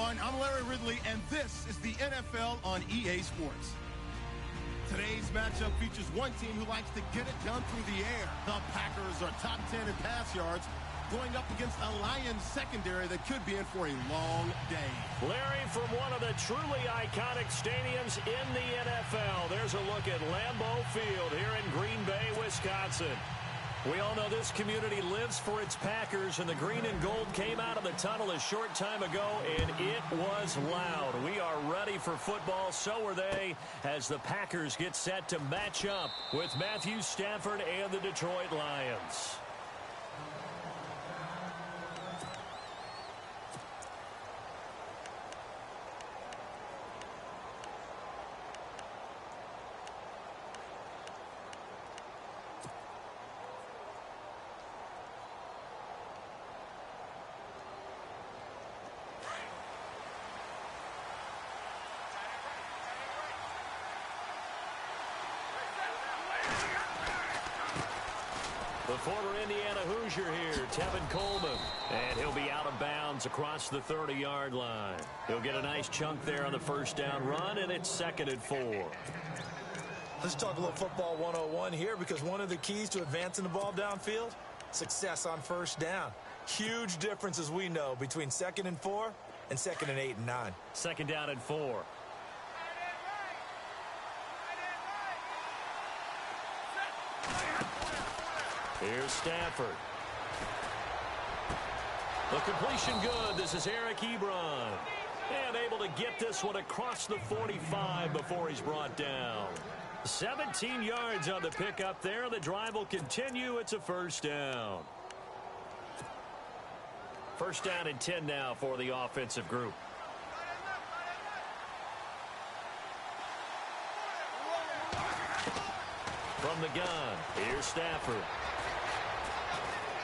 everyone. I'm Larry Ridley, and this is the NFL on EA Sports. Today's matchup features one team who likes to get it done through the air. The Packers are top 10 in pass yards, going up against a Lions secondary that could be in for a long day. Larry, from one of the truly iconic stadiums in the NFL, there's a look at Lambeau Field here in Green Bay, Wisconsin. We all know this community lives for its Packers, and the green and gold came out of the tunnel a short time ago, and it was loud. We are ready for football, so are they, as the Packers get set to match up with Matthew Stafford and the Detroit Lions. The former Indiana Hoosier here, Tevin Coleman. And he'll be out of bounds across the 30-yard line. He'll get a nice chunk there on the first down run, and it's 2nd and 4. Let's talk a little football 101 here, because one of the keys to advancing the ball downfield, success on first down. Huge difference, as we know, between 2nd and 4 and 2nd and 8 and 9. 2nd down and 4. Here's Stafford. The completion good. This is Eric Ebron. And able to get this one across the 45 before he's brought down. 17 yards on the pickup there. The drive will continue. It's a first down. First down and 10 now for the offensive group. From the gun, here's Stafford.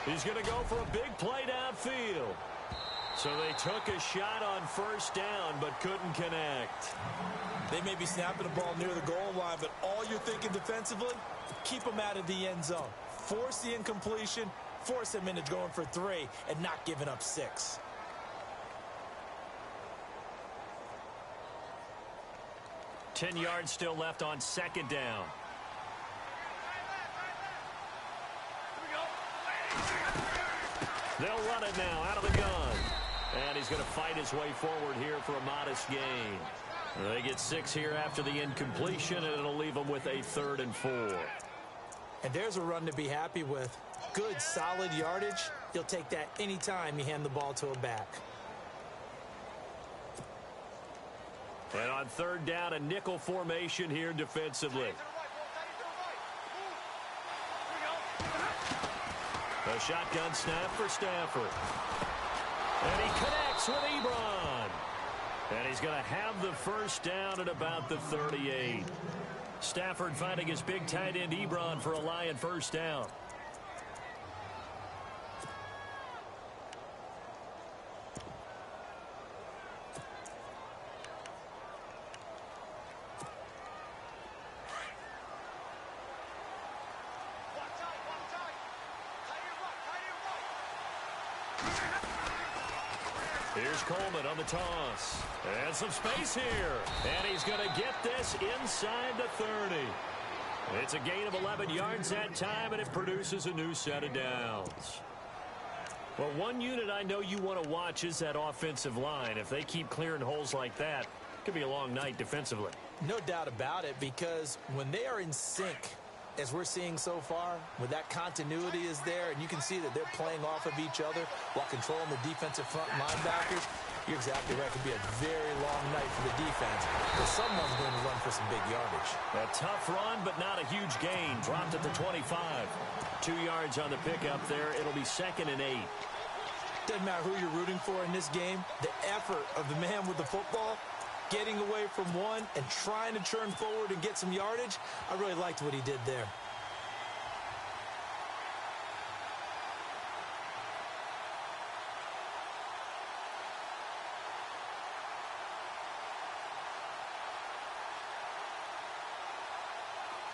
He's going to go for a big play downfield. So they took a shot on first down, but couldn't connect. They may be snapping the ball near the goal line, but all you're thinking defensively, keep them out of the end zone. Force the incompletion, force them into going for 3, and not giving up 6. Ten yards still left on second down. They'll run it now out of the gun. And he's going to fight his way forward here for a modest gain. They get 6 here after the incompletion, and it'll leave them with a 3rd and 4. And there's a run to be happy with. Good, solid yardage. You'll take that anytime you hand the ball to a back. And on 3rd down, a nickel formation here defensively. A shotgun snap for Stafford. And he connects with Ebron. And he's going to have the first down at about the 38. Stafford finding his big tight end Ebron for a Lion first down. Here's Coleman on the toss. And some space here. And he's going to get this inside the 30. It's a gain of 11 yards that time, and it produces a new set of downs. Well, one unit I know you want to watch is that offensive line. If they keep clearing holes like that, it could be a long night defensively. No doubt about it, because when they are in sync, as we're seeing so far, when that continuity is there, and you can see that they're playing off of each other while controlling the defensive front linebackers, you're exactly right. It could be a very long night for the defense, but someone's going to run for some big yardage. A tough run, but not a huge gain. Dropped at the 25. 2 yards on the pickup there. It'll be 2nd and 8. Doesn't matter who you're rooting for in this game. The effort of the man with the football, getting away from one and trying to turn forward and get some yardage, I really liked what he did there.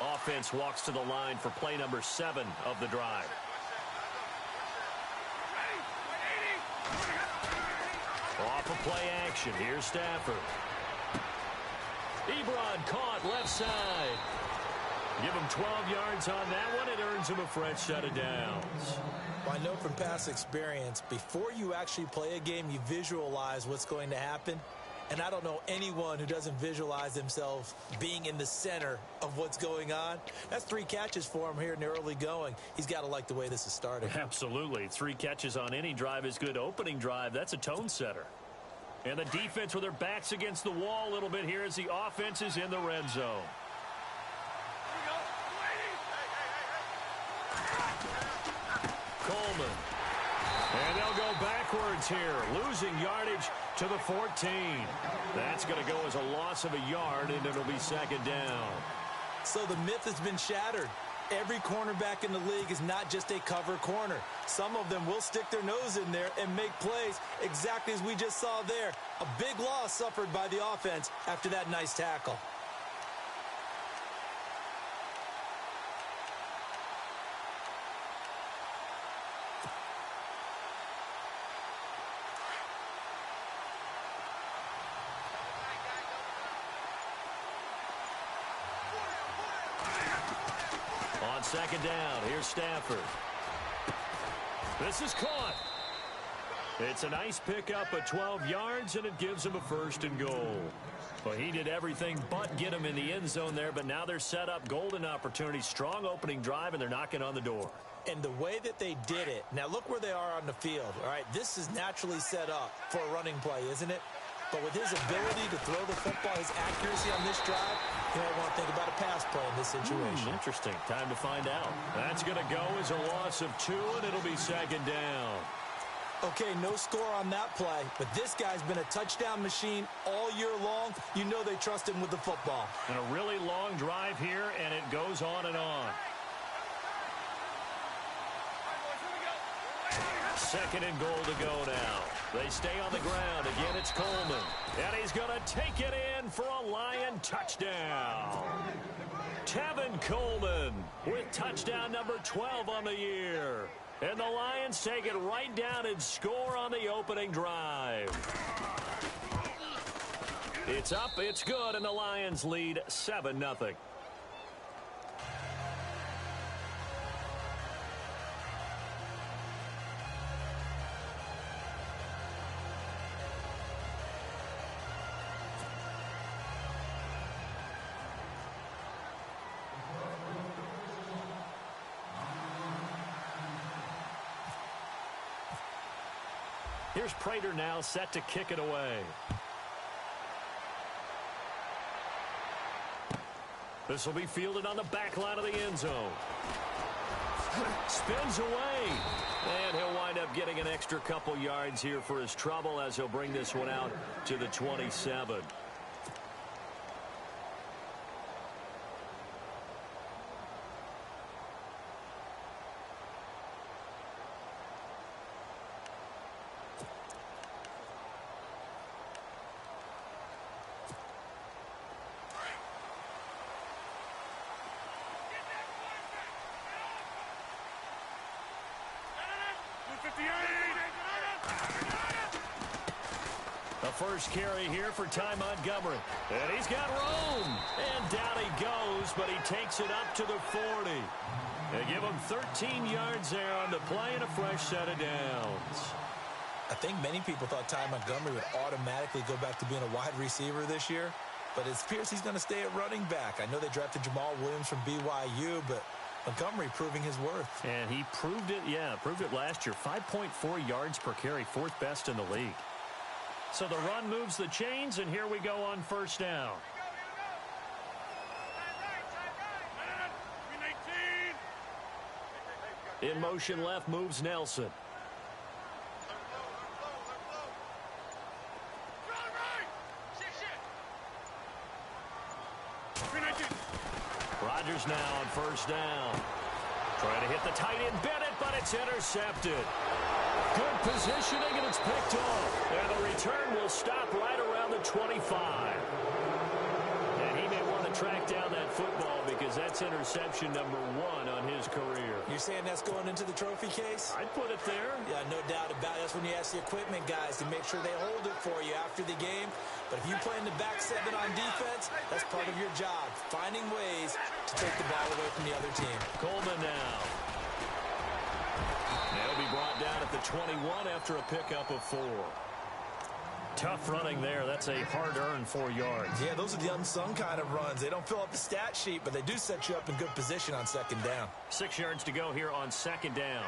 Offense walks to the line for play number 7 of the drive. Off off of play action. Here's Stafford. Ebron caught left side. Give him 12 yards on that one. It earns him a fresh set of downs. Well, I know from past experience, before you actually play a game, you visualize what's going to happen. And I don't know anyone who doesn't visualize themselves being in the center of what's going on. That's 3 catches for him here in the early going. He's got to like the way this is starting. Absolutely. 3 catches on any drive is good. Opening drive, that's a tone setter. And the defense with their backs against the wall a little bit here as the offense is in the red zone. Coleman. And they'll go backwards here, losing yardage to the 14. That's going to go as a loss of a yard, and it'll be second down. So the myth has been shattered. Every cornerback in the league is not just a cover corner. Some of them will stick their nose in there and make plays exactly as we just saw there. A big loss suffered by the offense after that nice tackle. On second down, here's Stafford. This is caught. It's a nice pickup of 12 yards, and it gives him a first and goal. Well, he did everything but get him in the end zone there, but now they're set up. Golden opportunity, strong opening drive, and they're knocking on the door. And the way that they did it, now look where they are on the field. All right, this is naturally set up for a running play, isn't it? But with his ability to throw the football, his accuracy on this drive, you might want to think about a pass play in this situation. Interesting. Time to find out. That's going to go as a loss of 2, and it'll be second down. Okay, no score on that play, but this guy's been a touchdown machine all year long. You know they trust him with the football. And a really long drive here, and it goes on and on. Second and goal to go now. They stay on the ground. Again, it's Coleman. And he's going to take it in for a Lion touchdown. Tevin Coleman with touchdown number 12 on the year. And the Lions take it right down and score on the opening drive. It's up, it's good, and the Lions lead 7-0. Here's Prater now set to kick it away. This will be fielded on the back line of the end zone. Spins away. And he'll wind up getting an extra couple yards here for his trouble as he'll bring this one out to the 27. The first carry here for Ty Montgomery. And he's got room. And down he goes, but he takes it up to the 40. They give him 13 yards there on the play and a fresh set of downs. I think many people thought Ty Montgomery would automatically go back to being a wide receiver this year. But it appears he's going to stay at running back. I know they drafted Jamal Williams from BYU, but Montgomery proving his worth. And he proved it, proved it last year. 5.4 yards per carry, 4th best in the league. So the run moves the chains, and here we go on first down. In motion left moves Nelson. Rodgers now on first down. Trying to hit the tight end Bennett, but it's intercepted. Good positioning, and it's picked off. And the return will stop right around the 25. And he may want to track down that football because that's interception number 1 on his career. You're saying that's going into the trophy case? I'd put it there. Yeah, no doubt about it. That's when you ask the equipment guys to make sure they hold it for you after the game. But if you play in the back 7 on defense, that's part of your job, finding ways to take the ball away from the other team. Coleman now. They'll be brought down at the 21 after a pickup of 4. Tough running there. That's a hard-earned 4 yards. Yeah, those are the unsung kind of runs. They don't fill up the stat sheet, but they do set you up in good position on second down. 6 yards to go here on second down.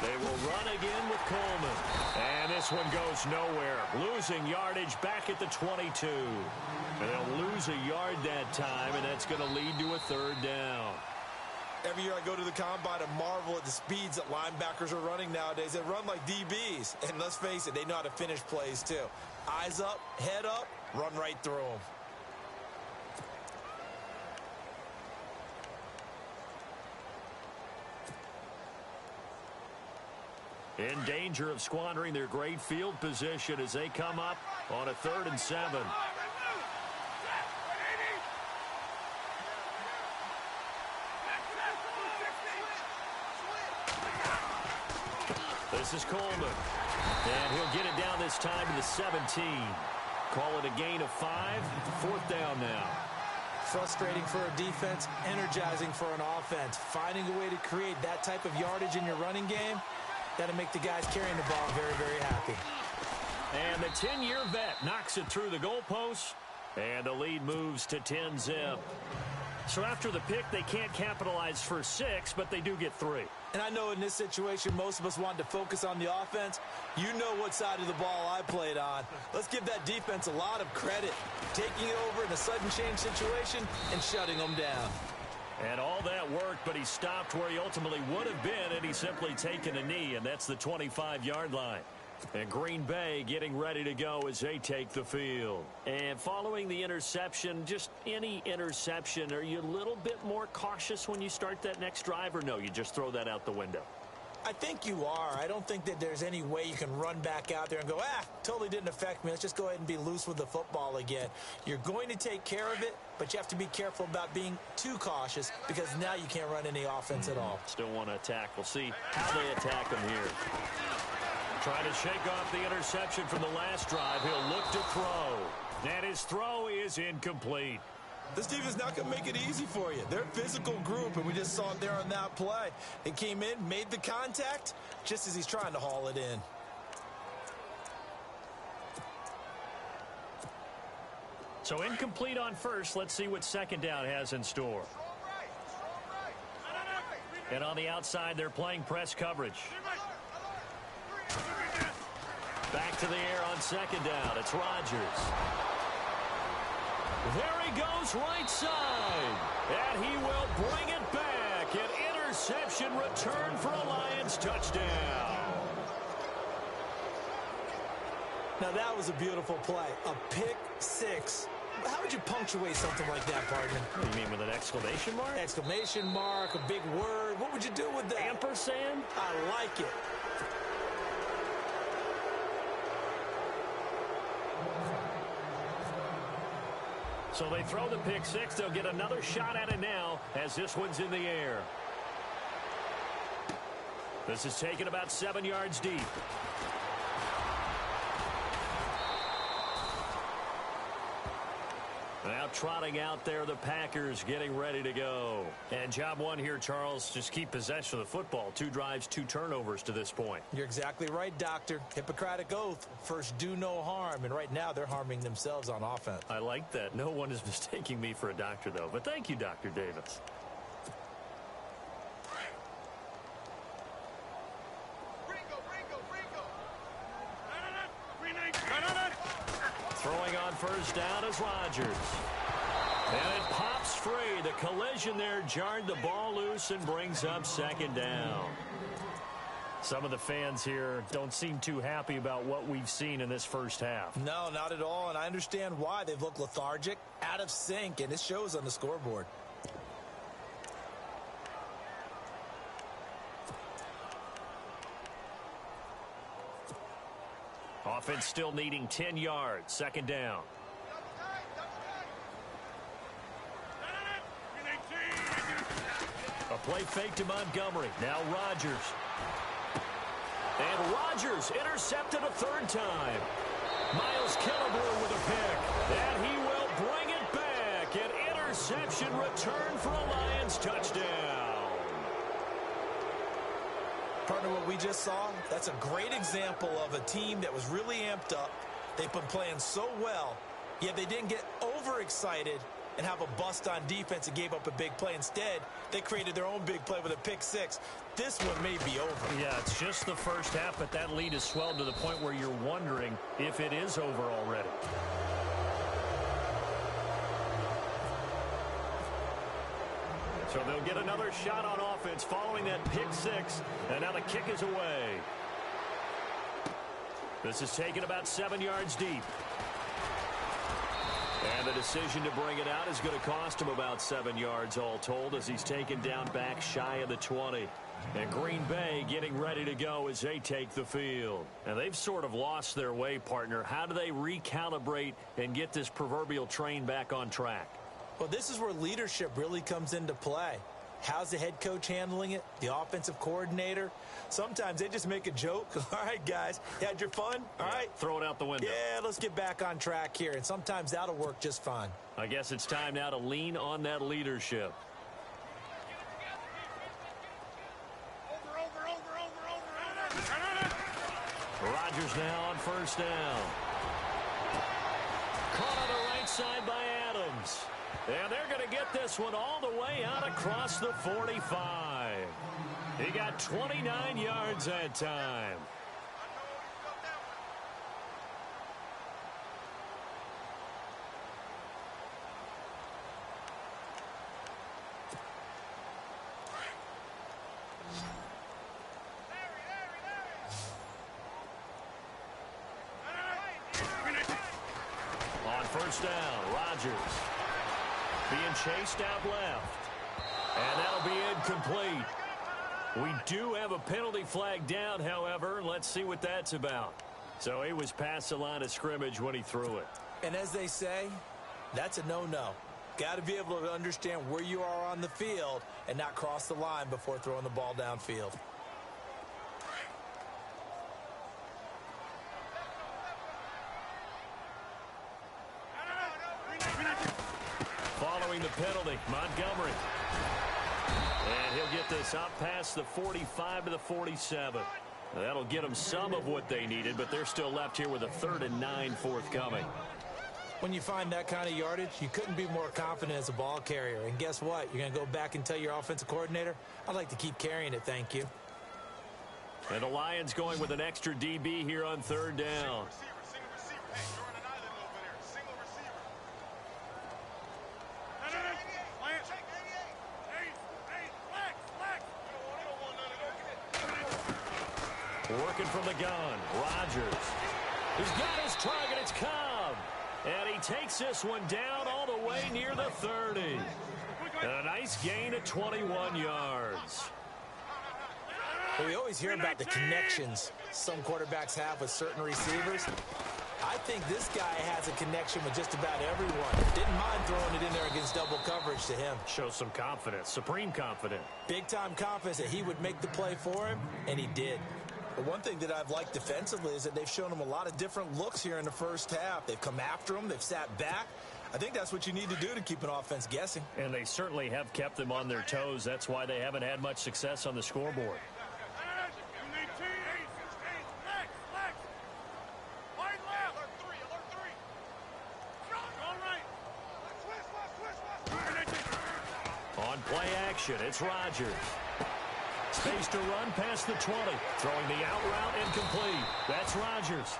They will run again with Coleman. And this one goes nowhere. Losing yardage back at the 22. And they'll lose a yard that time, and that's going to lead to a 3rd down. Every year I go to the combine and marvel at the speeds that linebackers are running nowadays. They run like DBs. And let's face it, they know how to finish plays too. Eyes up, head up, run right through them. In danger of squandering their great field position as they come up on a 3rd and 7. This is Coleman. And he'll get it down this time to the 17. Call it a gain of 5. 4th down now. Frustrating for a defense, energizing for an offense. Finding a way to create that type of yardage in your running game, that'll make the guys carrying the ball very, very happy. And the 10-year vet knocks it through the goalposts, and the lead moves to 10-zip. So after the pick, they can't capitalize for 6, but they do get 3. And I know in this situation, most of us wanted to focus on the offense. You know what side of the ball I played on. Let's give that defense a lot of credit. Taking it over in a sudden change situation and shutting them down. And all that worked, but he stopped where he ultimately would have been, and he's simply taken a knee, and that's the 25-yard line. And Green Bay getting ready to go as they take the field. And following the interception, just any interception, are you a little bit more cautious when you start that next drive, or no, you just throw that out the window? I think you are. I don't think that there's any way you can run back out there and go, totally didn't affect me. Let's just go ahead and be loose with the football again. You're going to take care of it, but you have to be careful about being too cautious because now you can't run any offense at all. Still want to attack. We'll see how they attack them here. Trying to shake off the interception from the last drive. He'll look to throw. And his throw is incomplete. This team is not going to make it easy for you. They're a physical group, and we just saw it there on that play. They came in, made the contact, just as he's trying to haul it in. So incomplete on first. Let's see what second down has in store. And on the outside, they're playing press coverage. Back to the air on second down. It's Rodgers. There he goes right side. And he will bring it back. An interception return for a Lions touchdown. Now that was a beautiful play. A pick six. How would you punctuate something like that, partner? What do you mean, with an exclamation mark? Exclamation mark, a big word. What would you do with that? Ampersand? I like it. So they throw the pick six. They'll get another shot at it now as this one's in the air. This is taken about 7 yards deep. Now trotting out there, the Packers getting ready to go. And job one here, Charles, just keep possession of the football. 2 drives, 2 turnovers to this point. You're exactly right, Doctor. Hippocratic oath. First, do no harm. And right now, they're harming themselves on offense. I like that. No one is mistaking me for a doctor, though. But thank you, Dr. Davis. Throwing on first down is Rodgers. And it pops free. The collision there jarred the ball loose and brings up second down. Some of the fans here don't seem too happy about what we've seen in this first half. No, not at all. And I understand why. They've looked lethargic, out of sync, and it shows on the scoreboard. Offense still needing 10 yards. Second down. A play fake to Montgomery. Now Rodgers. And Rodgers intercepted a third time. Miles Killebrew with a pick. And he will bring it back. An interception return for a Lions touchdown. Partner, what we just saw, that's a great example of a team that was really amped up. They've been playing so well, yet they didn't get overexcited and have a bust on defense and gave up a big play. Instead, they created their own big play with a pick six. This one may be over. Yeah, it's just the first half, but that lead has swelled to the point where you're wondering if it is over already. So they'll get another shot on offense following that pick six, and now the kick is away. This is taken about 7 yards deep. And the decision to bring it out is going to cost him about 7 yards all told as he's taken down back shy of the 20. And Green Bay getting ready to go as they take the field. And they've sort of lost their way, partner. How do they recalibrate and get this proverbial train back on track? Well, this is where leadership really comes into play. How's the head coach handling it? The offensive coordinator? Sometimes they just make a joke. All right, guys, you had your fun? All right. Throw it out the window. Yeah, let's get back on track here. And sometimes that'll work just fine. I guess it's time now to lean on that leadership. Rodgers now on first down. Caught on the right side by Adams. And they're going to get this one all the way out across the 45. He got 29 yards that time. On first down, Rodgers being chased out left. And that'll be incomplete. We do have a penalty flag down, however. Let's see what that's about. So he was past the line of scrimmage when he threw it. And as they say, that's a no-no. Got to be able to understand where you are on the field and not cross the line before throwing the ball downfield. Following the penalty, Montgomery. And he'll get this up past the 45 to the 47. That'll get them some of what they needed, but they're still left here with a 3rd and 9 forthcoming. When you find that kind of yardage, you couldn't be more confident as a ball carrier. And guess what? You're going to go back and tell your offensive coordinator, I'd like to keep carrying it, thank you. And the Lions going with an extra DB here on 3rd down. Working from the gun, Rodgers. He's got his target, it's Cobb. And he takes this one down all the way near the 30. And a nice gain of 21 yards. Well, we always hear about the connections some quarterbacks have with certain receivers. I think this guy has a connection with just about everyone. Didn't mind throwing it in there against double coverage to him. Shows some confidence, supreme confidence. Big-time confidence that he would make the play for him, and he did. But one thing that I've liked defensively is that they've shown him a lot of different looks here in the first half. They've come after him. They've sat back. I think that's what you need to do to keep an offense guessing. And they certainly have kept them on their toes. That's why they haven't had much success on the scoreboard. On play action, it's Rodgers. Space to run past the 20. Throwing the out route incomplete. That's Rodgers.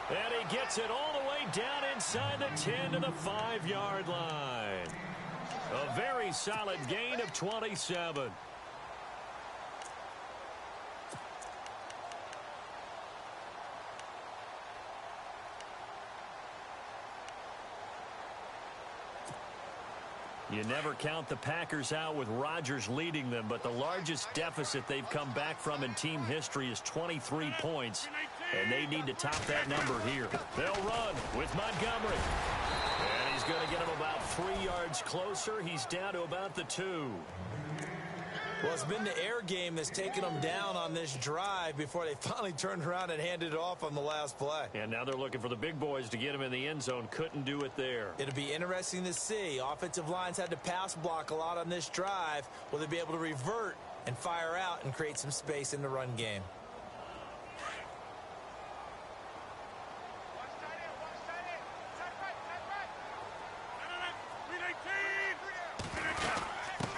And he gets it all the way down inside the 10 to the 5-yard line. A very solid gain of 27. You never count the Packers out with Rodgers leading them, but the largest deficit they've come back from in team history is 23 points. And they need to top that number here. They'll run with Montgomery. And he's going to get him about 3 yards closer. He's down to about the 2. Well, it's been the air game that's taken them down on this drive before they finally turned around and handed it off on the last play. And now they're looking for the big boys to get him in the end zone. Couldn't do it there. It'll be interesting to see. Offensive lines had to pass block a lot on this drive. Will they be able to revert and fire out and create some space in the run game?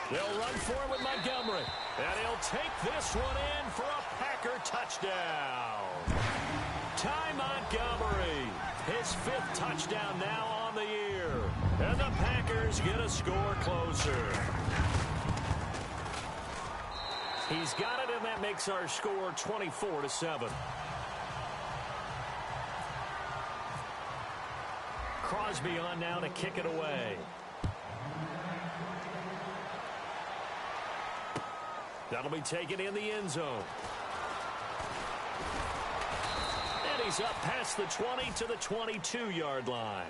They'll run for it with Montgomery. And he'll take this one in for a Packer touchdown. Ty Montgomery, his 5th touchdown now on the year. And the Packers get a score closer. He's got it, and that makes our score 24-7. Crosby on now to kick it away. That'll be taken in the end zone. And he's up past the 20 to the 22-yard line.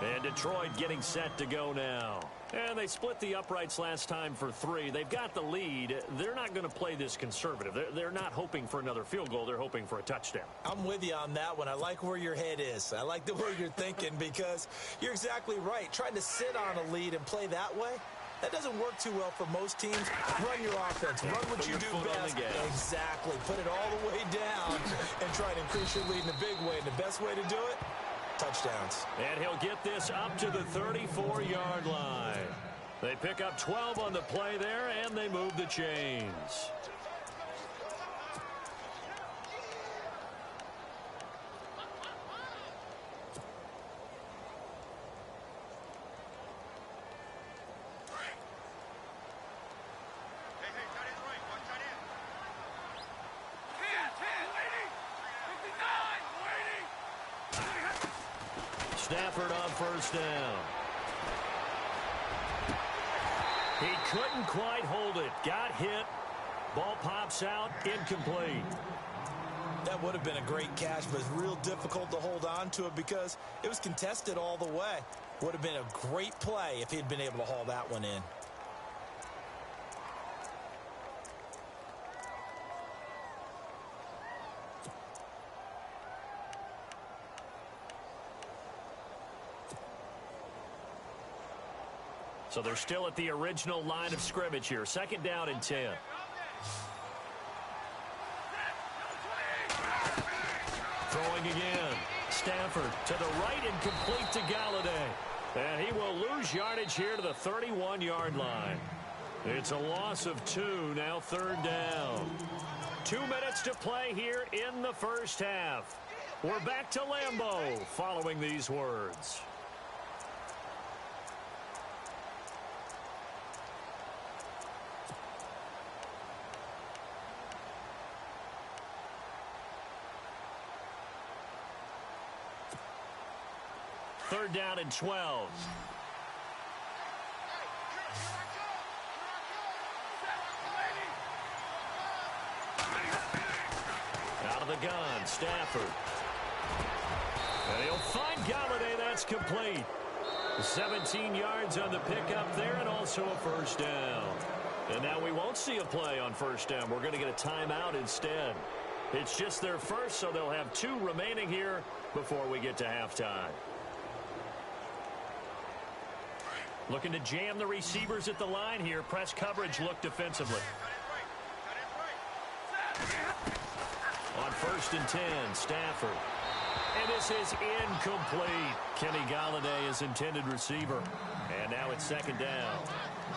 And Detroit getting set to go now. And they split the uprights last time for 3. They've got the lead. They're not going to play this conservative. They're not hoping for another field goal. They're hoping for a touchdown. I'm with you on that one. I like where your head is. I like the way you're thinking because you're exactly right. Trying to sit on a lead and play that way, that doesn't work too well for most teams. Run your offense. Run what you do best. Exactly. Put it all the way down and try to increase your lead in a big way. And the best way to do it, touchdowns. And he'll get this up to the 34-yard line. They pick up 12 on the play there, and they move the chains. Stafford on first down. He couldn't quite hold it. Got hit. Ball pops out. Incomplete. That would have been a great catch, but it's real difficult to hold on to it because it was contested all the way. Would have been a great play if he'd been able to haul that one in. So they're still at the original line of scrimmage here. 2nd down and 10. Throwing again. Stafford to the right and complete to Galladay. And he will lose yardage here to the 31-yard line. It's a loss of 2, now 3rd down. 2 minutes to play here in the first half. We're back to Lambeau following these words. Third down and 12. Out of the gun, Stafford. And he'll find Galladay. That's complete. 17 yards on the pickup there and also a first down. And now we won't see a play on first down. We're going to get a timeout instead. It's just their first, so they'll have 2 remaining here before we get to halftime. Looking to jam the receivers at the line here. Press coverage look defensively. On 1st and 10, Stafford. And this is incomplete. Kenny Galladay is intended receiver. And now it's 2nd down.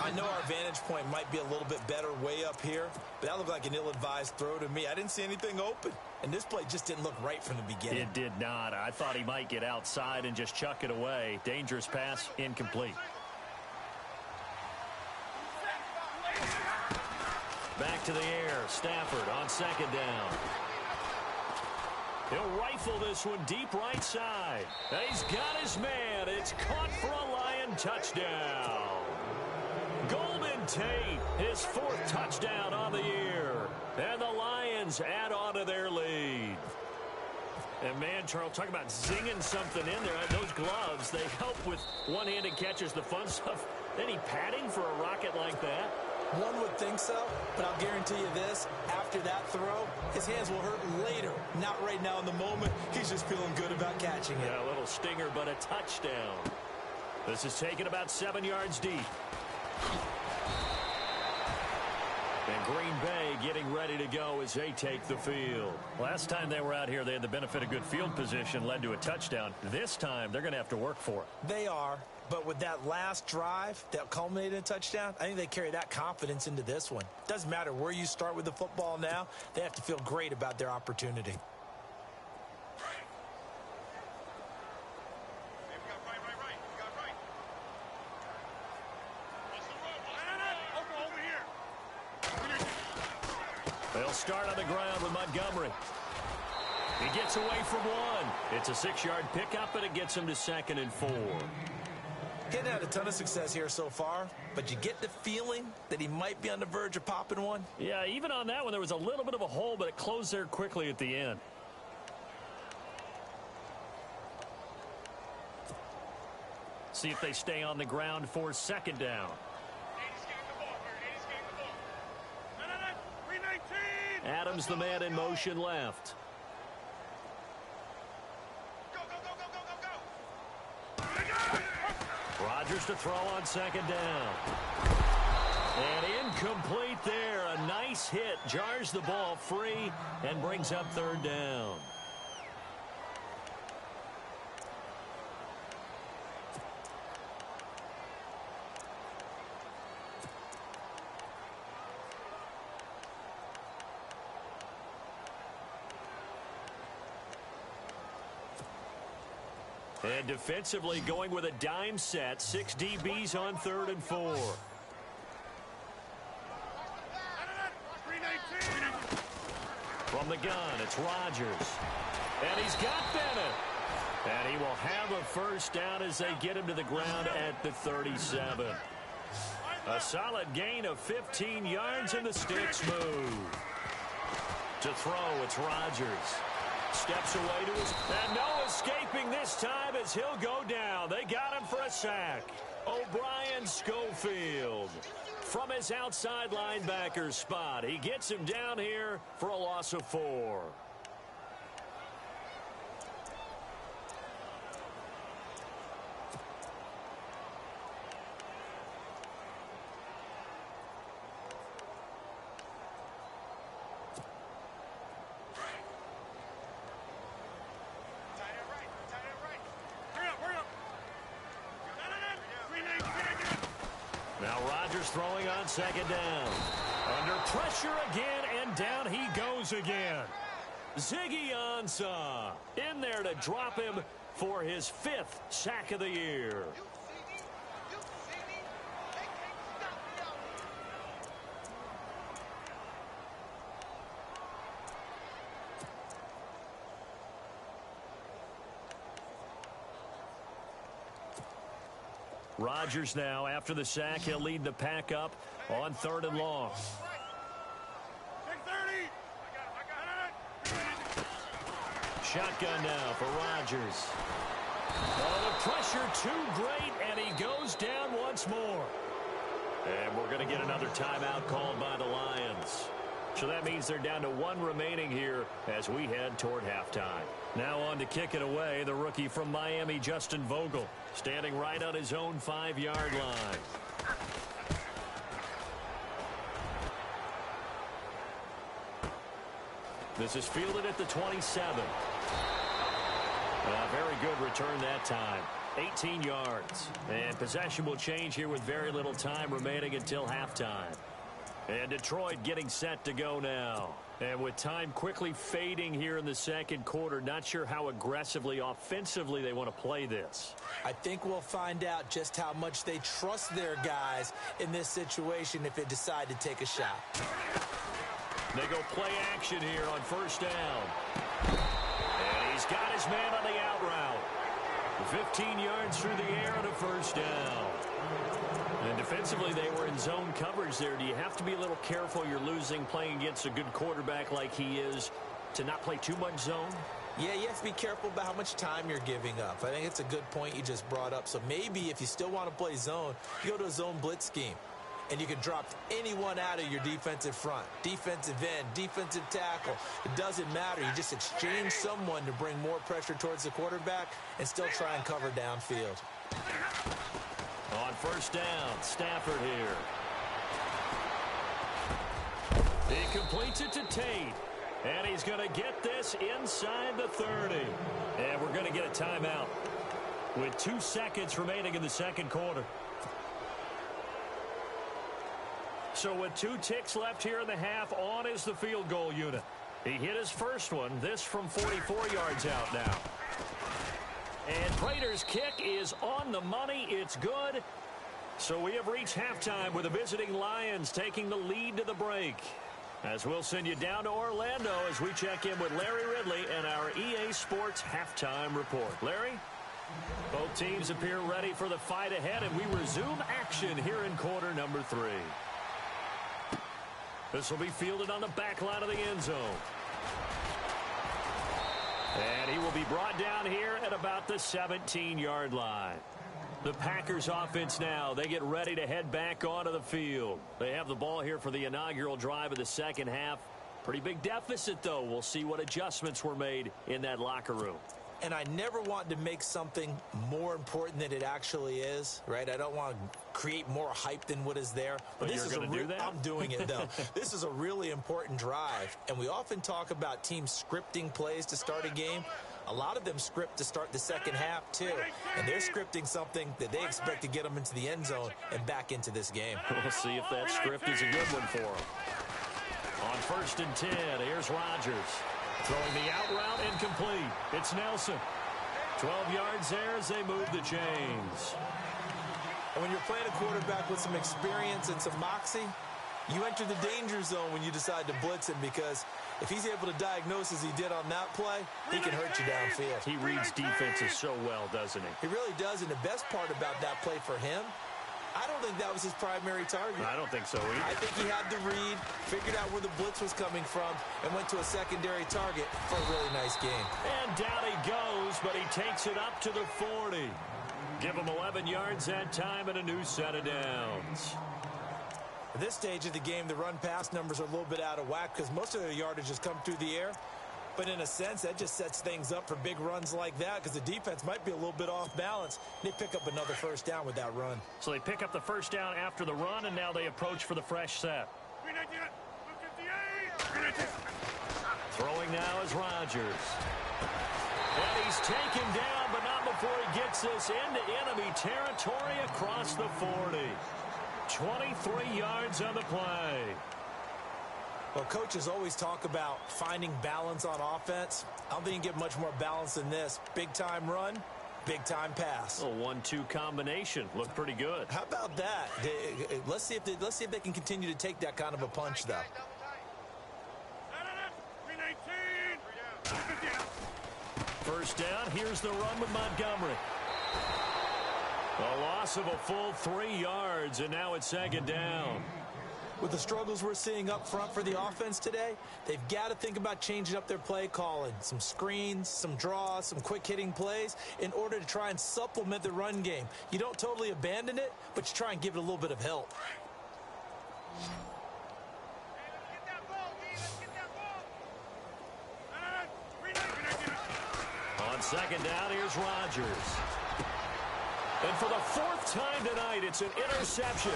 I know our vantage point might be a little bit better way up here, but that looked like an ill-advised throw to me. I didn't see anything open, and this play just didn't look right from the beginning. It did not. I thought he might get outside and just chuck it away. Dangerous pass, incomplete. Back to the air. Stafford on 2nd down. He'll rifle this one deep right side. He's got his man. It's caught for a Lion touchdown. Golden Tate, his 4th touchdown on the year. And the Lions add on to their lead. And man, Charles, talk about zinging something in there. Those gloves, they help with one-handed catches, the fun stuff. Any padding for a rocket like that? One would think so, but I'll guarantee you this. After that throw, his hands will hurt later. Not right now in the moment. He's just feeling good about catching it. Yeah, a little stinger, but a touchdown. This is taken about 7 yards deep. And Green Bay getting ready to go as they take the field. Last time they were out here, they had the benefit of good field position, led to a touchdown. This time, they're going to have to work for it. They are, but with that last drive that culminated in a touchdown, I think they carry that confidence into this one. Doesn't matter where you start with the football now, they have to feel great about their opportunity. They'll start on the ground with Montgomery. He gets away from one. It's a 6-yard pickup, and it gets him to 2nd and 4. Getting had a ton of success here so far, but you get the feeling that he might be on the verge of popping one. Yeah, even on that one, there was a little bit of a hole, but it closed there quickly at the end. See if they stay on the ground for 2nd down. Adams, the man in motion left. Rodgers to throw on 2nd down. And incomplete there. A nice hit. Jars the ball free and brings up 3rd down. And defensively going with a dime set. 6 DBs on 3rd and 4. From the gun, it's Rodgers. And he's got Bennett. And he will have a 1st down as they get him to the ground at the 37. A solid gain of 15 yards, and the sticks move. To throw, it's Rodgers. Steps away to his... And no escaping this time as he'll go down. They got him for a sack. O'Brien Schofield from his outside linebacker spot. He gets him down here for a loss of 4. Now Rodgers throwing on 2nd down. Under pressure again, and down he goes again. Ziggy Ansah in there to drop him for his 5th sack of the year. Rodgers now, after the sack, he'll lead the pack up on 3rd and long. Shotgun now for Rodgers. Oh, the pressure too great, and he goes down once more. And we're going to get another timeout called by the Lions. So that means they're down to 1 remaining here as we head toward halftime. Now on to kick it away, the rookie from Miami, Justin Vogel, standing right on his own 5-yard line. This is fielded at the 27. A very good return that time. 18 yards. And possession will change here with very little time remaining until halftime. And Detroit getting set to go now. And with time quickly fading here in the 2nd quarter, not sure how aggressively, offensively they want to play this. I think we'll find out just how much they trust their guys in this situation if they decide to take a shot. They go play action here on 1st down. And he's got his man on the out route. 15 yards through the air and a 1st down. And defensively, they were in zone coverage there. Do you have to be a little careful? You're losing playing against a good quarterback like he is to not play too much zone? Yeah, you have to be careful about how much time you're giving up. I think it's a good point you just brought up. So maybe if you still want to play zone, you go to a zone blitz scheme. And you can drop anyone out of your defensive front, defensive end, defensive tackle. It doesn't matter. You just exchange someone to bring more pressure towards the quarterback and still try and cover downfield. On first down, Stafford here. He completes it to Tate. And he's going to get this inside the 30. And we're going to get a timeout with 2 seconds remaining in the second quarter. So with 2 ticks left here in the half, on is the field goal unit. He hit his first one, this from 44 yards out now. And Prater's kick is on the money. It's good. So we have reached halftime with the visiting Lions taking the lead to the break. As we'll send you down to Orlando as we check in with Larry Ridley and our EA Sports halftime report. Larry? Both teams appear ready for the fight ahead, and we resume action here in quarter number 3. This will be fielded on the back line of the end zone. And he will be brought down here at about the 17-yard line. The Packers offense now, they get ready to head back onto the field. They have the ball here for the inaugural drive of the second half. Pretty big deficit, though. We'll see what adjustments were made in that locker room. And I never want to make something more important than it actually is, right? I don't want to create more hype than what is there. But this is going to do that? I'm doing it, though. This is a really important drive. And we often talk about teams scripting plays to start a game. A lot of them script to start the second half, too. And they're scripting something that they expect to get them into the end zone and back into this game. We'll see if that script is a good one for them. On first and 10, here's Rodgers. Throwing the out route incomplete. It's Nelson. 12 yards there as they move the chains. And when you're playing a quarterback with some experience and some moxie, you enter the danger zone when you decide to blitz him, because if he's able to diagnose as he did on that play, he can hurt you downfield. He reads defenses so well, doesn't he? He really does, and the best part about that play for him, I don't think that was his primary target. I don't think so either. I think he had the read, figured out where the blitz was coming from, and went to a secondary target for a really nice game. And down he goes, but he takes it up to the 40. Give him 11 yards that time and a new set of downs. At this stage of the game, the run-pass numbers are a little bit out of whack because most of their yardage has come through the air. But in a sense, that just sets things up for big runs like that because the defense might be a little bit off balance. They pick up another first down with that run. So they pick up the first down after the run, and now they approach for the fresh set. Throwing now is Rodgers. And he's taken down, but not before he gets this into enemy territory across the 40. 23 yards on the play. Well, coaches always talk about finding balance on offense. I don't think you can get much more balance than this. Big-time run, big-time pass. A 1-2 combination. Looked pretty good. How about that? Let's see if they can continue to take that kind of a punch, though. First down, here's the run with Montgomery. A loss of a full 3 yards, and now it's second down. With the struggles we're seeing up front for the offense today, they've got to think about changing up their play calling. Some screens, some draws, some quick-hitting plays in order to try and supplement the run game. You don't totally abandon it, but you try and give it a little bit of help. On second down, here's Rodgers. And for the 4th time tonight, it's an interception.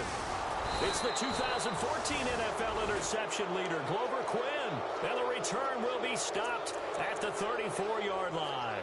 It's the 2014 NFL interception leader, Glover Quinn. And the return will be stopped at the 34-yard line.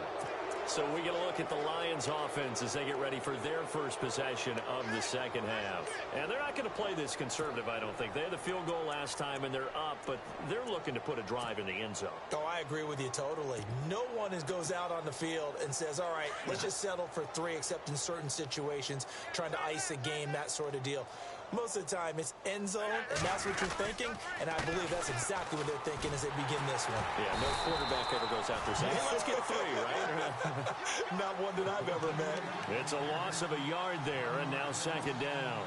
So we get a look at the Lions offense as they get ready for their first possession of the second half. And they're not going to play this conservative, I don't think. They had the field goal last time, and they're up, but they're looking to put a drive in the end zone. Oh, I agree with you totally. No one goes out on the field and says, all right, let's just settle for 3, except in certain situations, trying to ice a game, that sort of deal. Most of the time, it's end zone, and that's what you're thinking, and I believe that's exactly what they're thinking as they begin this one. Yeah, no quarterback ever goes out there saying, hey, let's get 3, right? Not one that I've ever met. It's a loss of a yard there, and now second down.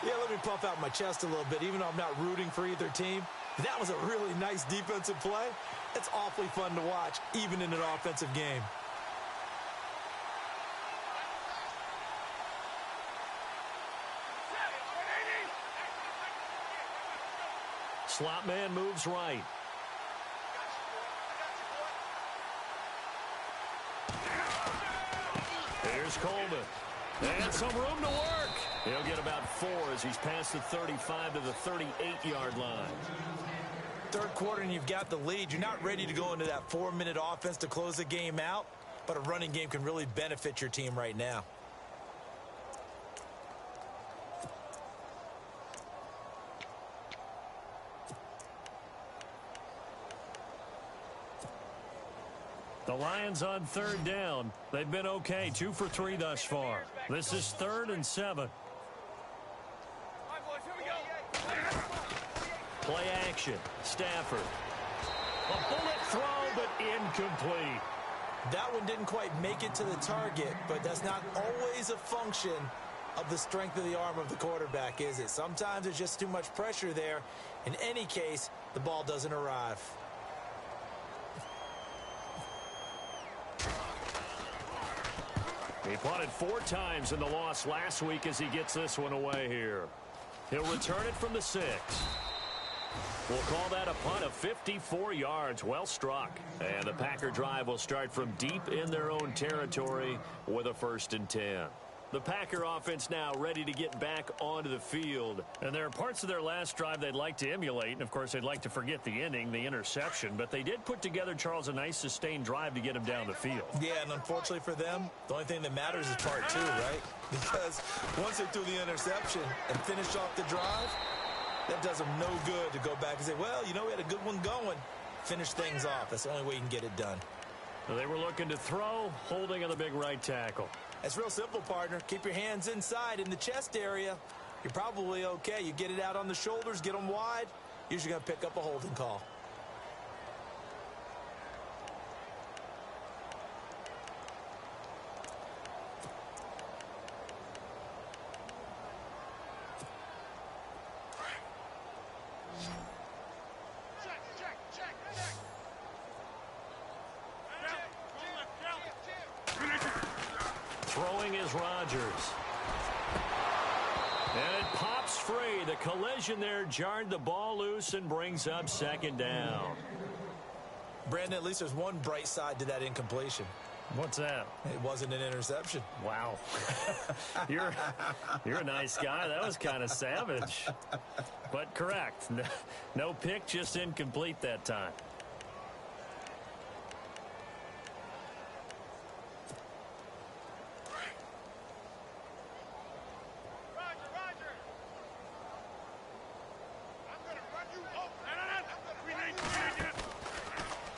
Yeah, let me puff out my chest a little bit. Even though I'm not rooting for either team, That was a really nice defensive play. It's awfully fun to watch, even in an offensive game. Slot man moves right. Here's Coleman. And some room to work. He'll get about 4 as he's past the 35 to the 38-yard line. Third quarter and you've got the lead. You're not ready to go into that 4-minute offense to close the game out, but a running game can really benefit your team right now. The Lions on third down. They've been okay, 2 for 3 thus far. This is 3rd and 7. Play action. Stafford. A bullet throw, but incomplete. That one didn't quite make it to the target, but that's not always a function of the strength of the arm of the quarterback, is it? Sometimes there's just too much pressure there. In any case, the ball doesn't arrive. He punted 4 times in the loss last week as he gets this one away here. He'll return it from the 6. We'll call that a punt of 54 yards. Well struck. And the Packer drive will start from deep in their own territory with a 1st and 10. The Packer offense now ready to get back onto the field. And there are parts of their last drive they'd like to emulate. And, of course, they'd like to forget the inning, the interception. But they did put together, Charles, a nice sustained drive to get him down the field. Yeah, and unfortunately for them, the only thing that matters is part 2, right? Because once they threw the interception and finished off the drive, that does them no good to go back and say, well, you know, we had a good one going. Finish things off. That's the only way you can get it done. They were looking to throw, holding on the big right tackle. It's real simple, partner. Keep your hands inside in the chest area. You're probably okay. You get it out on the shoulders, get them wide. Usually going to pick up a holding call. Throwing is Rodgers. And it pops free. The collision there jarred the ball loose and brings up 2nd down. Brandon, at least there's one bright side to that incompletion. What's that? It wasn't an interception. Wow. You're a nice guy. That was kind of savage. But correct. No pick, just incomplete that time.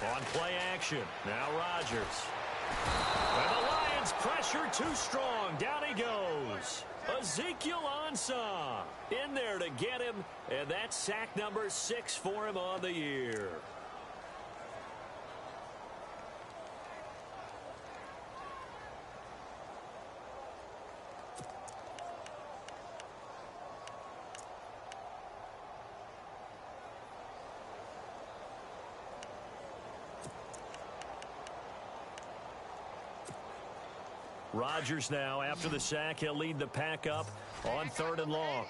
On play action, now Rodgers. And the Lions pressure too strong. Down he goes. Ezekiel Ansah in there to get him, and that's sack number 6 for him on the year. Rodgers now, after the sack, he'll lead the pack up on 3rd and long.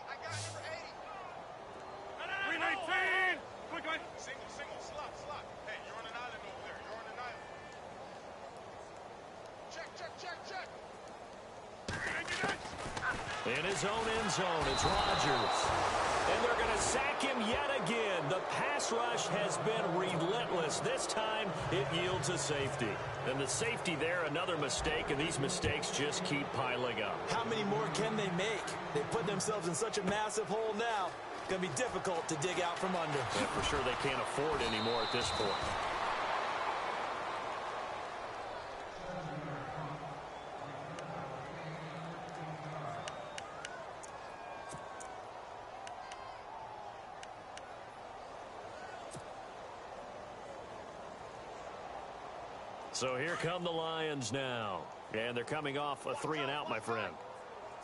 In his own end zone, it's Rodgers. And they're going to sack him yet again. The pass rush has been relentless. This time, it yields a safety. And the safety there, another mistake, and these mistakes just keep piling up. How many more can they make? They put themselves in such a massive hole now. It's going to be difficult to dig out from under. Yeah, for sure they can't afford any more at this point. So here come the Lions now. And they're coming off a 3-and-out, my friend.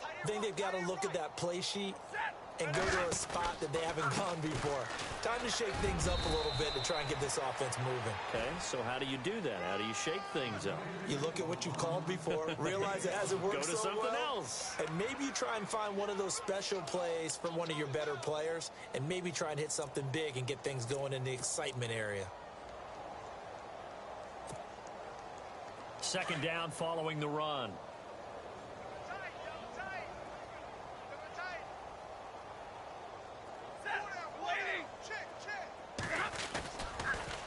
I think they've got to look at that play sheet and go to a spot that they haven't gone before. Time to shake things up a little bit to try and get this offense moving. Okay, so how do you do that? How do you shake things up? You look at what you called before, realize it hasn't worked so well. Go to something else. And maybe you try and find one of those special plays from one of your better players, and maybe try and hit something big and get things going in the excitement area. Second down following the run.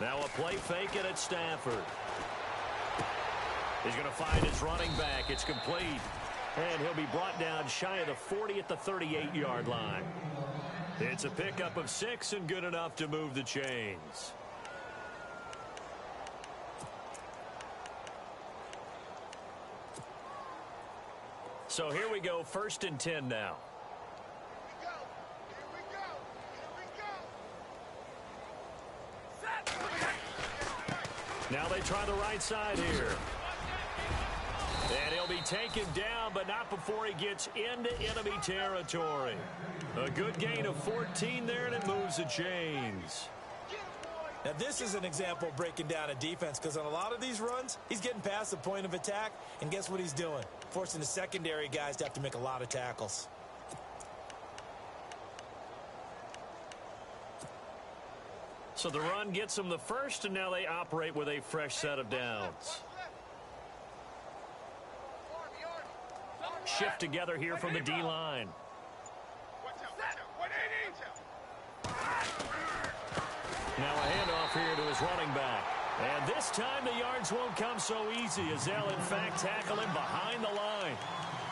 Now a play fake it at Stafford. He's going to find his running back. It's complete. And he'll be brought down shy of the 40 at the 38-yard line. It's a pickup of 6 and good enough to move the chains. So here we go, 1st and 10 now. Now they try the right side here. And he'll be taken down, but not before he gets into enemy territory. A good gain of 14 there, and it moves the chains. Now, this is an example of breaking down a defense, because on a lot of these runs, he's getting past the point of attack, and guess what he's doing? Forcing the secondary guys to have to make a lot of tackles. So the run gets them the first, and now they operate with a fresh set of downs. Shift together here from the D-line. Now a handoff here to his running back. And this time the yards won't come so easy as they'll, in fact, tackle him behind the line.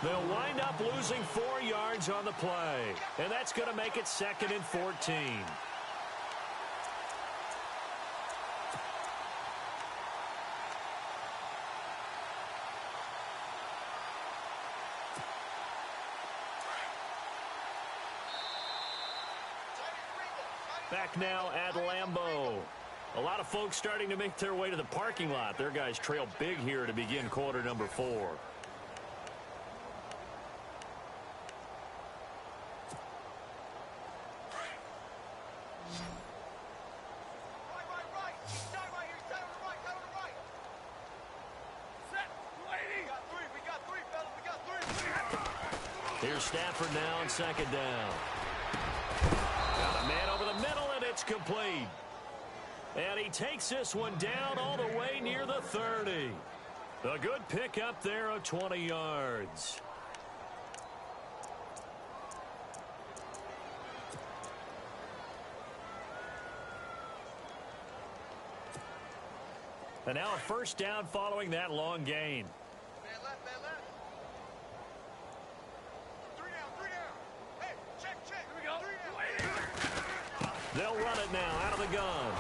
They'll wind up losing 4 yards on the play. And that's going to make it 2nd and 14. Back now at Lambeau. A lot of folks starting to make their way to the parking lot. Their guys trail big here to begin quarter number 4. Here's Stafford now on 2nd down. Got a man over the middle, and it's complete. And he takes this one down all the way near the 30. A good pickup there of 20 yards. And now a 1st down following that long gain. Man left, man left. 3 down, 3 down. Hey, check. Here we go. 3 down. They'll run it now out of the gun.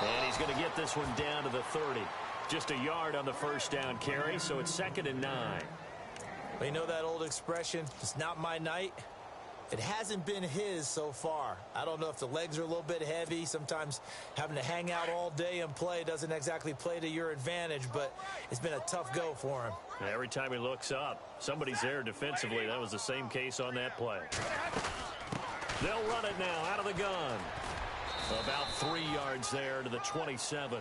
And he's going to get this one down to the 30. Just a yard on the 1st down carry, so it's 2nd and 9. Well, you know that old expression, it's not my night? It hasn't been his so far. I don't know if the legs are a little bit heavy. Sometimes having to hang out all day and play doesn't exactly play to your advantage, but it's been a tough go for him. Every time he looks up, somebody's there defensively. That was the same case on that play. They'll run it now out of the gun. About 3 yards there to the 27.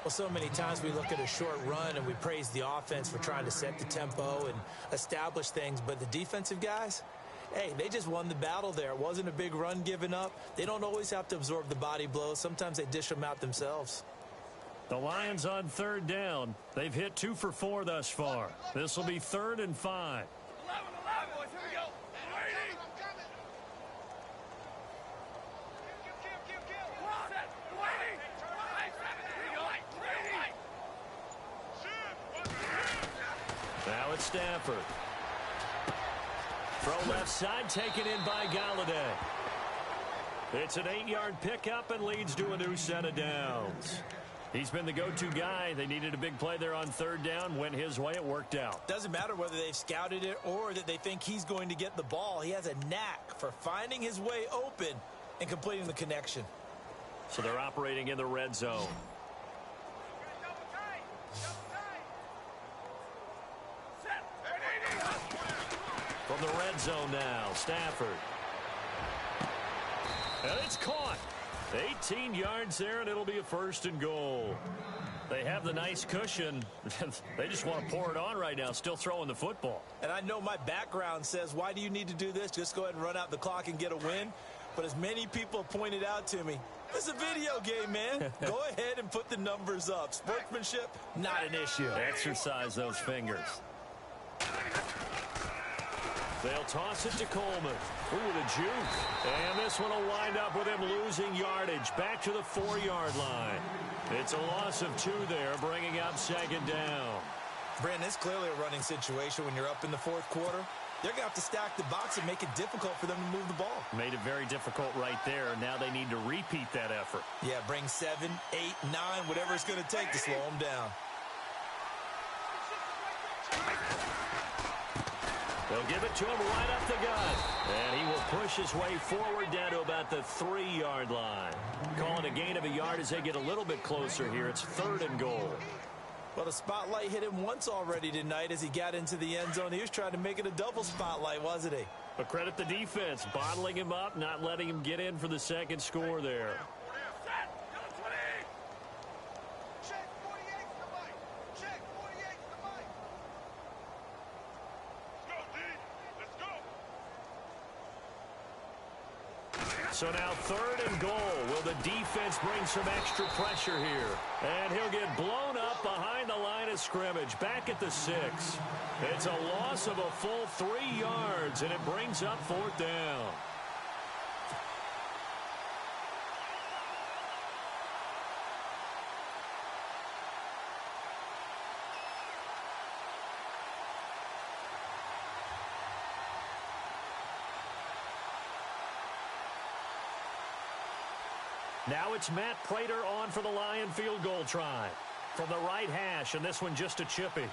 Well, so many times we look at a short run and we praise the offense for trying to set the tempo and establish things, but the defensive guys, hey, they just won the battle there. It wasn't a big run given up. They don't always have to absorb the body blows. Sometimes they dish them out themselves. The Lions on 3rd down. They've hit 2 for 4 thus far. This will be 3rd and 5. 11, boys. Here we go. Waiting. Set. Waiting. Here we go. Now it's Stafford. Throw left side, taken in by Galladay. It's an 8-yard pickup and leads to a new set of downs. He's been the go-to guy. They needed a big play there on 3rd down. Went his way. It worked out. Doesn't matter whether they've scouted it or that they think he's going to get the ball. He has a knack for finding his way open and completing the connection. So they're operating in the red zone. From the red zone now, Stafford. And it's caught. 18 yards there, and it'll be a 1st and goal. They have the nice cushion. They just want to pour it on right now, still throwing the football. And I know my background says, why do you need to do this? Just go ahead and run out the clock and get a win. But as many people pointed out to me, it's a video game, man. Go ahead and put the numbers up. Sportsmanship, not an issue. Exercise those fingers. They'll toss it to Coleman. Ooh, the juke. And this one will wind up with him losing yardage. Back to the 4-yard line. It's a loss of 2 there, bringing up 2nd down. Brandon, it's clearly a running situation when you're up in the 4th quarter. They're going to have to stack the box and make it difficult for them to move the ball. Made it very difficult right there. Now they need to repeat that effort. Yeah, bring 7, 8, 9, whatever it's going to take to slow them down. They'll give it to him right up the gut. And he will push his way forward down to about the 3-yard line. Calling a gain of a yard as they get a little bit closer here. It's 3rd and goal. Well, the spotlight hit him once already tonight as he got into the end zone. He was trying to make it a double spotlight, wasn't he? But credit the defense, bottling him up, not letting him get in for the 2nd score there. So now 3rd and goal. Will the defense bring some extra pressure here? And he'll get blown up behind the line of scrimmage. Back at the 6. It's a loss of a full 3 yards, and it brings up 4th down. Now it's Matt Prater on for the Lion field goal try. From the right hash, and this one just a chippy.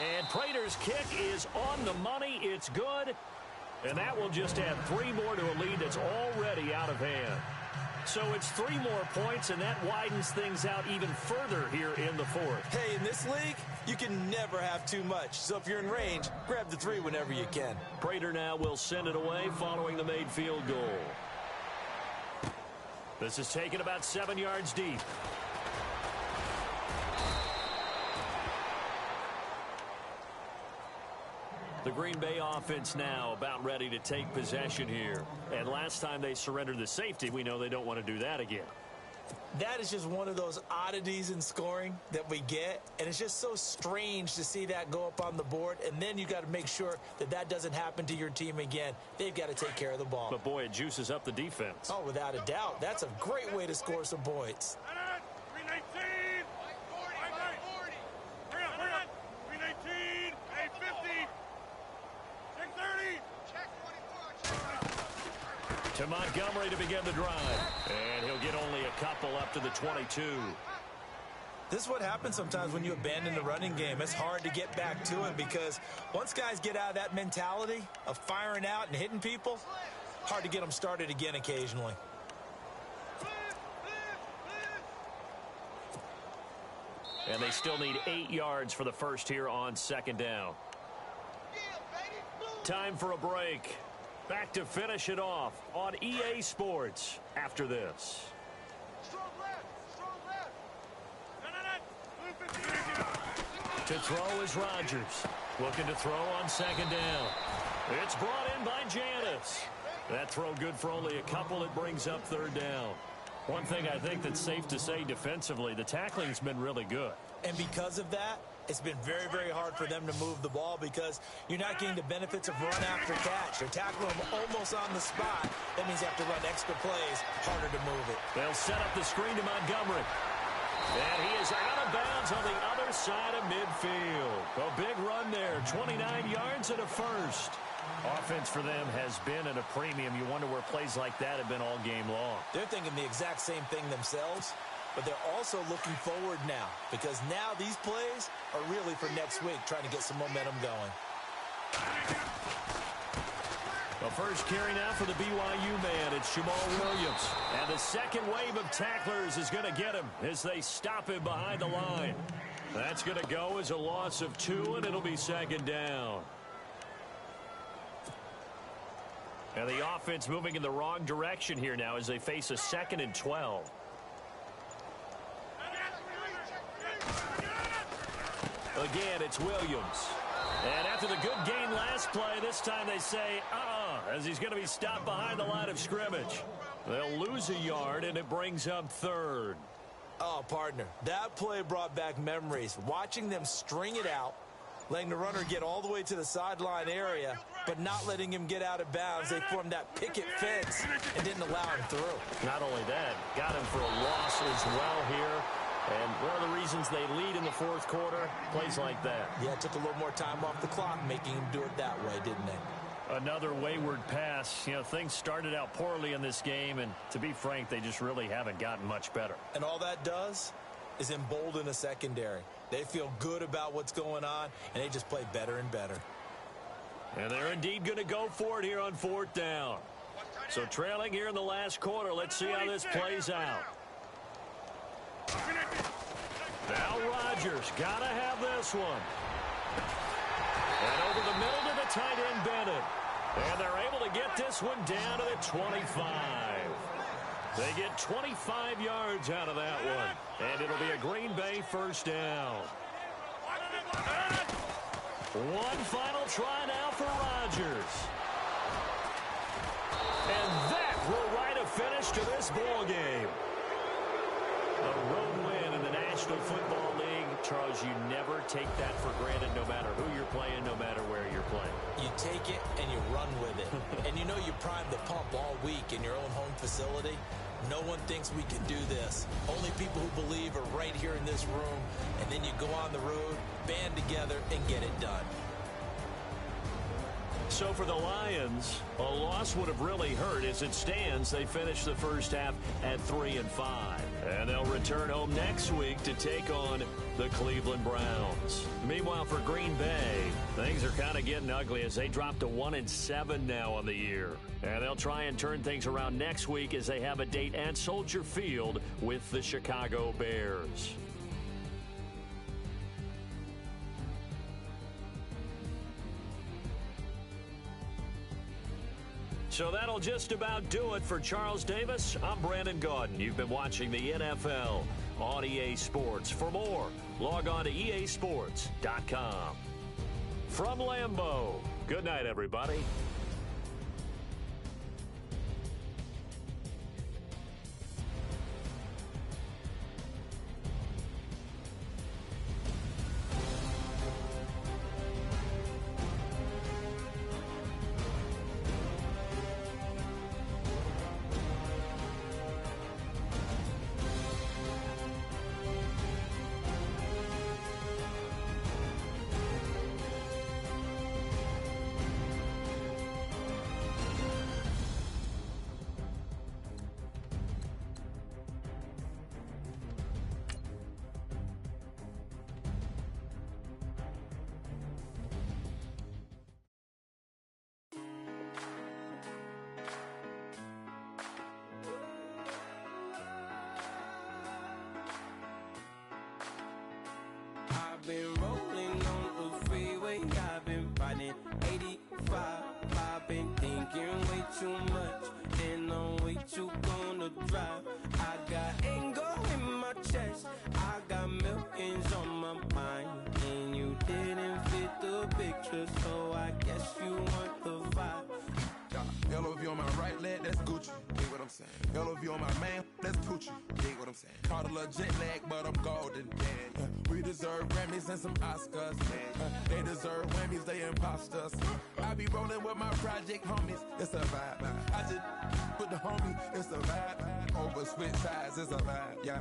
And Prater's kick is on the money. It's good. And that will just add 3 more to a lead that's already out of hand. So it's 3 more points, and that widens things out even further here in the 4th. Hey, in this league, you can never have too much. So if you're in range, grab the 3 whenever you can. Prater now will send it away following the made field goal. This is taken about 7 yards deep. The Green Bay offense now about ready to take possession here. And last time they surrendered the safety, we know they don't want to do that again. That is just one of those oddities in scoring that we get. And it's just so strange to see that go up on the board. And then you got to make sure that that doesn't happen to your team again. They've got to take care of the ball. But, boy, it juices up the defense. Oh, without a doubt. That's a great way to score some points. 319! 540! 319! 850! 630! Check 24! To Montgomery to begin the drive. And he'll get only a couple up to the 22. This is what happens sometimes when you abandon the running game. It's hard to get back to it because once guys get out of that mentality of firing out and hitting people, hard to get them started again occasionally. And they still need 8 yards for the first here on 2nd down. Time for a break. Back to finish it off on EA Sports after this. Strong left! Strong left! To throw is Rodgers. Looking to throw on 2nd down. It's brought in by Janis. That throw good for only a couple. It brings up 3rd down. One thing I think that's safe to say defensively, the tackling's been really good. And because of that, it's been very, very hard for them to move the ball because you're not getting the benefits of run after catch. You're tackling them almost on the spot. That means you have to run extra plays, harder to move it. They'll set up the screen to Montgomery. And he is out of bounds on the other side of midfield. A big run there, 29 yards and a first. Offense for them has been at a premium. You wonder where plays like that have been all game long. They're thinking the exact same thing themselves, but they're also looking forward now because now these plays are really for next week, trying to get some momentum going. first carry now for the BYU man. It's Jamal Williams. And the second wave of tacklers is going to get him as they stop him behind the line. That's going to go as a loss of 2, and it'll be second down. And the offense moving in the wrong direction here now as they face a 2nd and 12. Again, it's Williams. And after the good gain last play, this time they say, as he's going to be stopped behind the line of scrimmage. They'll lose a yard, and it brings up 3rd. Oh, partner, that play brought back memories. Watching them string it out, letting the runner get all the way to the sideline area, but not letting him get out of bounds. They formed that picket fence and didn't allow him through. Not only that, got him for a loss as well here. And one of the reasons they lead in the 4th quarter, plays like that. Yeah, it took a little more time off the clock, making him do it that way, didn't they? Another wayward pass. You know, things started out poorly in this game, and to be frank, they just really haven't gotten much better. And all that does is embolden a secondary. They feel good about what's going on, and they just play better and better. And they're indeed going to go for it here on 4th down. So trailing here in the last quarter, let's see how this plays out. Now Rodgers got to have this one. And over the middle to the tight end, Bennett. And they're able to get this one down to the 25. They get 25 yards out of that one. And it'll be a Green Bay 1st down. One final try now for Rodgers. And that will write a finish to this ball game. A road win in the National Football League. Charles, you never take that for granted no matter who you're playing, no matter where you're playing. You take it and you run with it. And you know you primed the pump all week in your own home facility. No one thinks we can do this. Only people who believe are right here in this room. And then you go on the road, band together, and get it done. So for the Lions, a loss would have really hurt. As it stands, they finish the first half at 3-5. And they'll return home next week to take on the Cleveland Browns. Meanwhile, for Green Bay, things are kind of getting ugly as they drop to 1-7 now on the year. And they'll try and turn things around next week as they have a date at Soldier Field with the Chicago Bears. So that'll just about do it for Charles Davis. I'm Brandon Gaudin. You've been watching the NFL on EA Sports. For more, log on to easports.com. From Lambeau, good night, everybody. I've been rolling on the freeway, I've been riding 85. I've been thinking way too much, and I'm way too gonna drive. I got anger in my chest, I got millions on my mind, and you didn't fit the picture, so I guess you want the vibe. LOV on my right leg, that's Gucci. Dig what I'm saying? LOV on my man, that's Gucci. Dig what I'm saying? Caught a little jet lag, but I'm golden. Yeah. We deserve Grammys and some Oscars. They deserve Whammies, they imposters. I be rolling with my project homies. It's a vibe. I just with the homie. It's a vibe. Over switch sides, it's a vibe. Yeah.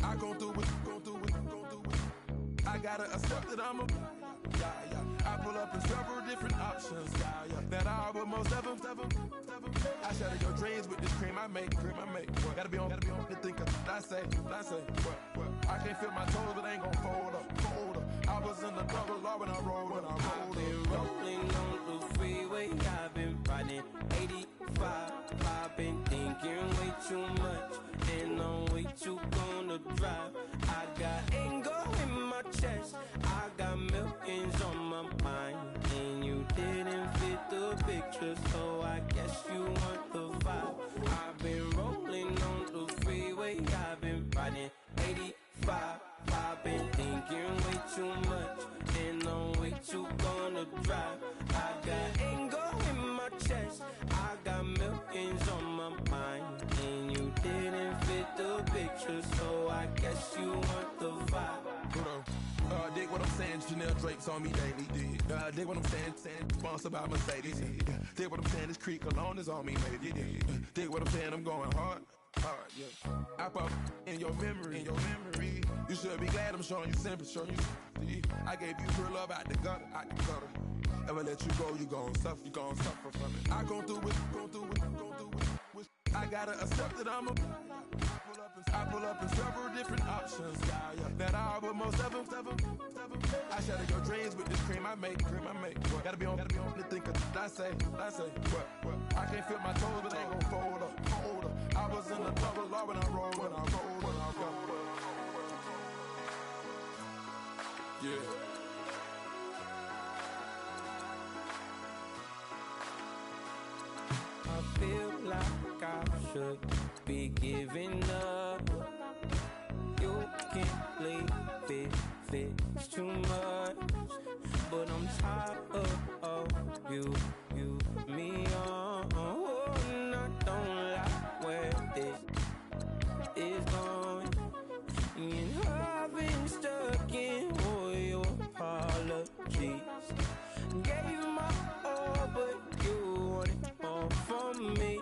I gon' do it, gon' do it, gon' do it. I gotta accept that I'm a. I pull up in several different options. That I will most ever. I shatter your dreams with this cream I make. What? Gotta be on the thinker. I say. What? I can't feel my toes, but ain't gon' fold up. I was in the double law when I rolled. I've been rolling on the freeway, I've been riding thinking way too much, and I'm way too gonna drive. I got anger in my chest, I got millions on my mind, and you didn't fit the picture, so I guess you want the vibe. I've been rolling on the freeway, I've been riding 85. I've been thinking way too much, and I'm way too gonna drive. I got anger in my chest, I got millions on my mind, and you didn't fit the picture, so I guess you want the vibe. Hold on. Dig what I'm saying, Chanel drapes on me daily. Dig what I'm saying, sponsored by Mercedes. Dig what I'm saying, this Creek Cologne is on me, maybe. Dig what I'm saying, I'm going hard, yeah. I pop in your memory, You should be glad I'm showing you sympathy, I gave you real love out the gutter, Ever let you go, you gon' suffer from it. I gon' do it. I gotta accept that I pull up in several different options, that I but most of them. I shatter your dreams with this cream I make. Gotta be on the thinker. I say, what? I can't feel my toes, but they gon' fold up. I was in the double law when I roll. Yeah. I feel like I should be giving up. You can't leave it, it's too much. But I'm tired of you, me on. And I don't like where this is going. And I've been stuck in all your apologies. Gave my all, but you wanted more from me.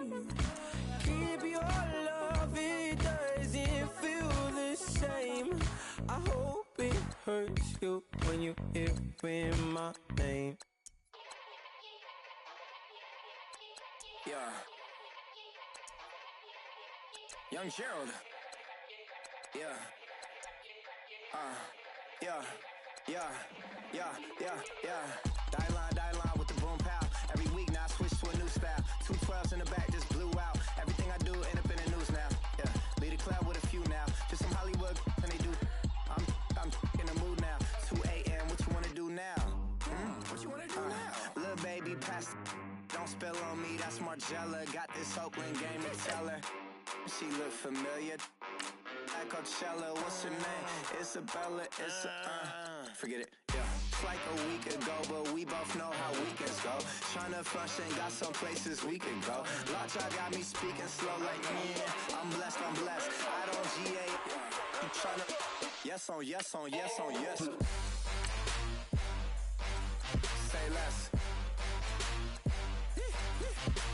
Keep your love, it doesn't feel the same. I hope it hurts you when you hear my name. Yeah. Young Gerald. Yeah. Die line with the boom pow. Every week now I switch to a new style. 212s in the back just blew out. Everything I do end up in the news now. Yeah, lead a club with a few now. Just some Hollywood and they do. I'm in the mood now. 2 a.m. What you wanna do now? What you wanna do now? Little baby pass. Don't spill on me. That's Margella. Got this Oakland game to tell her. She look familiar. At Coachella, what's her name? Isabella, forget it, yeah. It's like a week ago, but we both know how weekends go. Tryna function, got some places we could go. Lockjaw got me speaking slow like, I'm blessed. I don't GA, I'm tryna, yes on yes. Say less.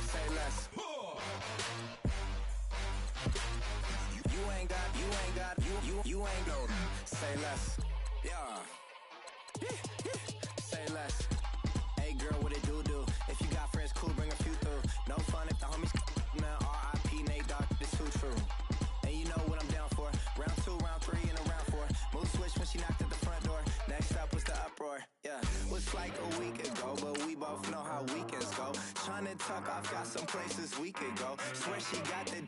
Say less. You ain't no. Say less. Yeah. Say less. Hey girl, what it do? If you got friends, cool, bring a few through. No fun if the homies now. R.I.P. Nate Dogg, this too true. And you know what I'm down for. Round 2, round 3, and a round 4. Mood switch when she knocked at the front door. Next up was the uproar. Yeah, was like a week ago, but we both know how weekends go. Tryna tuck off, got some places we could go. Swear she got the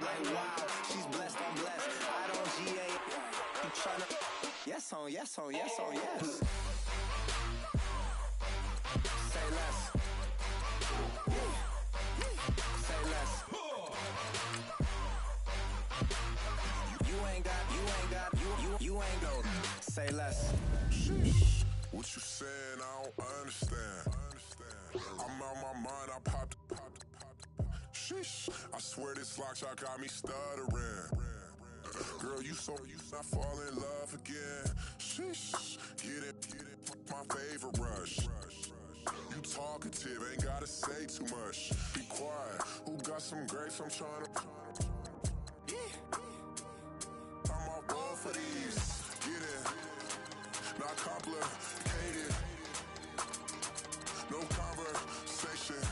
like wow, she's blessed, I'm blessed. I don't GA. I'm tryna yes on yes. Say less. Say less. You ain't got. You ain't go. Say less. What you saying? I don't understand. I'm out my mind. I popped. Sheesh. I swear this lockjaw got me stuttering. Girl, you not fall in love again. Sheesh. Get it. My favorite rush. You talkative, ain't gotta say too much. Be quiet. Who got some grapes? I'm trying to. I'm all going for these. Get it. Not complicated. No conversation.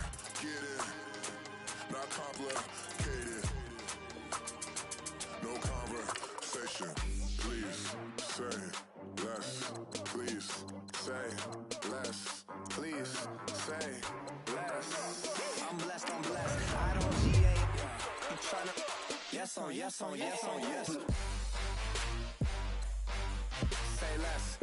Get it. Not complicated. No conversation. Please say less. Please say less. Please say less. I'm blessed. I don't GA. I'm on yes on yes on yes. Say less.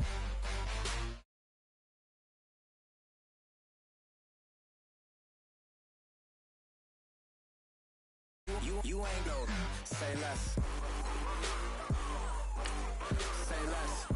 You ain't go. Say less. Say less.